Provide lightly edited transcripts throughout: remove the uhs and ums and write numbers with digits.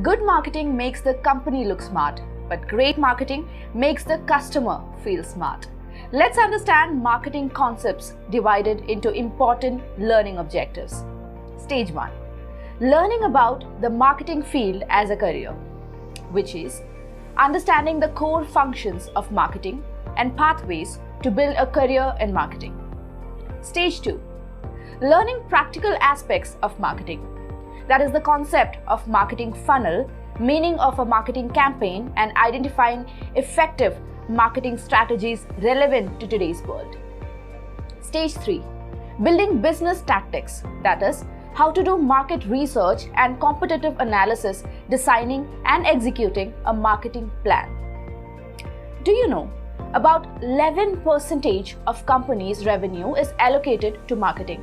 Good marketing makes the company look smart, but great marketing makes the customer feel smart. Let's understand marketing concepts divided into important learning objectives. Stage 1. Learning about the marketing field as a career, which is understanding the core functions of marketing and pathways to build a career in marketing. Stage 2. Learning practical aspects of marketing. That is the concept of marketing funnel, meaning of a marketing campaign, and identifying effective marketing strategies relevant to today's world. Stage 3. Building business tactics. That is, how to do market research and competitive analysis, designing and executing a marketing plan. Do you know about 11% of companies' revenue is allocated to marketing,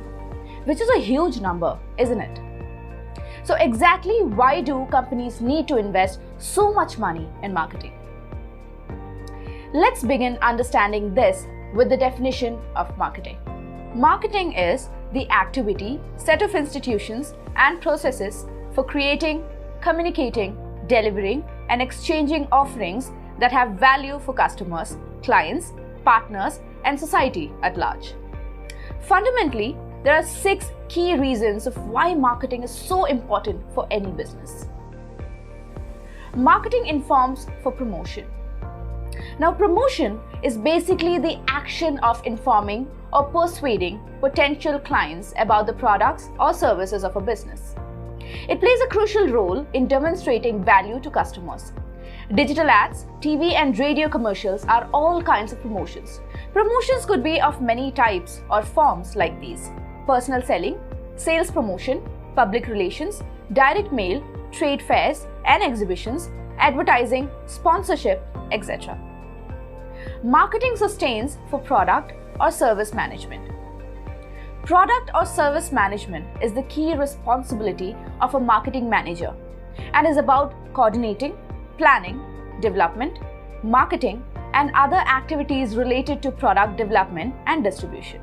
which is a huge number, isn't it? So exactly why do companies need to invest so much money in marketing? Let's begin understanding this with the definition of marketing. Marketing is the activity, set of institutions and processes for creating, communicating, delivering and exchanging offerings that have value for customers, clients, partners and society at large. Fundamentally, there are 6 key reasons of why marketing is so important for any business. Marketing informs for promotion. Now, promotion is basically the action of informing or persuading potential clients about the products or services of a business. It plays a crucial role in demonstrating value to customers. Digital ads, TV and radio commercials are all kinds of promotions. Promotions could be of many types or forms like these: personal selling, sales promotion, public relations, direct mail, trade fairs and exhibitions, advertising, sponsorship, etc. Marketing sustains for product or service management. Product or service management is the key responsibility of a marketing manager and is about coordinating, planning, development, marketing, and other activities related to product development and distribution.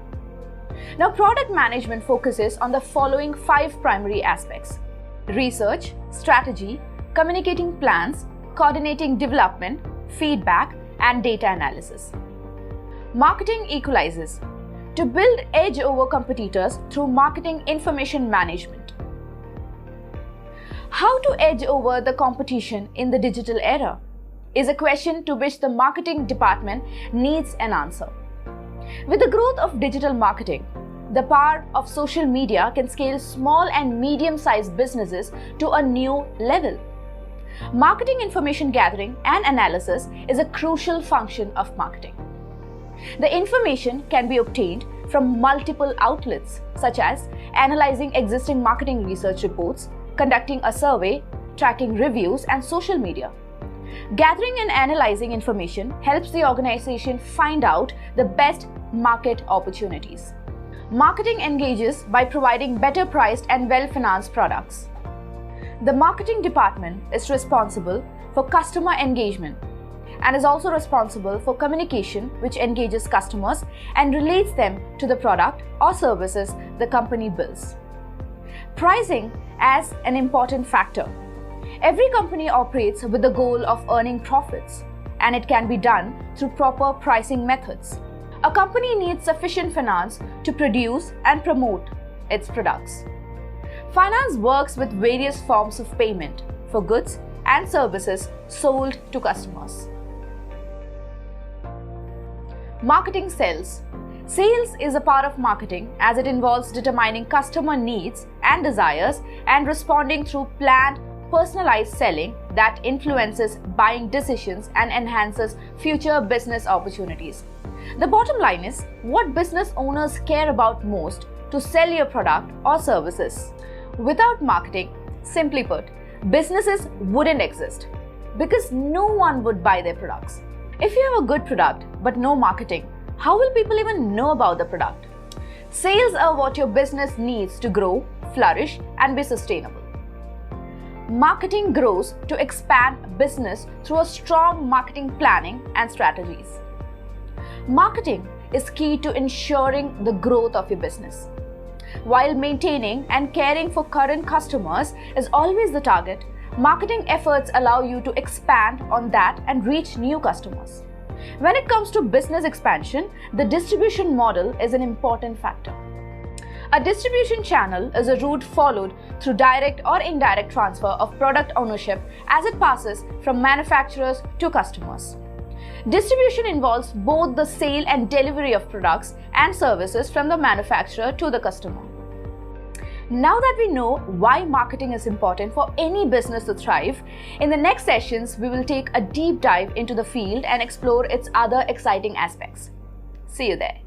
Now, product management focuses on the following 5 primary aspects: research, strategy, communicating plans, coordinating development, feedback, and data analysis. Marketing equalizes to build edge over competitors through marketing information management. How to edge over the competition in the digital era is a question to which the marketing department needs an answer. With the growth of digital marketing, the power of social media can scale small and medium-sized businesses to a new level. Marketing information gathering and analysis is a crucial function of marketing. The information can be obtained from multiple outlets, such as analyzing existing marketing research reports, conducting a survey, tracking reviews, and social media. Gathering and analyzing information helps the organization find out the best market opportunities. Marketing engages by providing better priced and well-financed products. The marketing department is responsible for customer engagement and is also responsible for communication, which engages customers and relates them to the product or services the company builds. Pricing as an important factor. Every company operates with the goal of earning profits, and it can be done through proper pricing methods. A company needs sufficient finance to produce and promote its products. Finance works with various forms of payment for goods and services sold to customers. Marketing sales. Sales is a part of marketing as it involves determining customer needs and desires and responding through planned, personalized selling that influences buying decisions and enhances future business opportunities. The bottom line is what business owners care about most: to sell your product or services. Without marketing, simply put, businesses wouldn't exist because no one would buy their products. If you have a good product but no marketing, how will people even know about the product? Sales are what your business needs to grow, flourish, and be sustainable. Marketing grows to expand business through a strong marketing planning and strategies. Marketing is key to ensuring the growth of your business. While maintaining and caring for current customers is always the target, Marketing efforts allow you to expand on that and reach new customers. When it comes to business expansion, the distribution model is an important factor. A distribution channel is a route followed through direct or indirect transfer of product ownership as it passes from manufacturers to customers. Distribution involves both the sale and delivery of products and services from the manufacturer to the customer. Now that we know why marketing is important for any business to thrive, in the next sessions we will take a deep dive into the field and explore its other exciting aspects. See you there.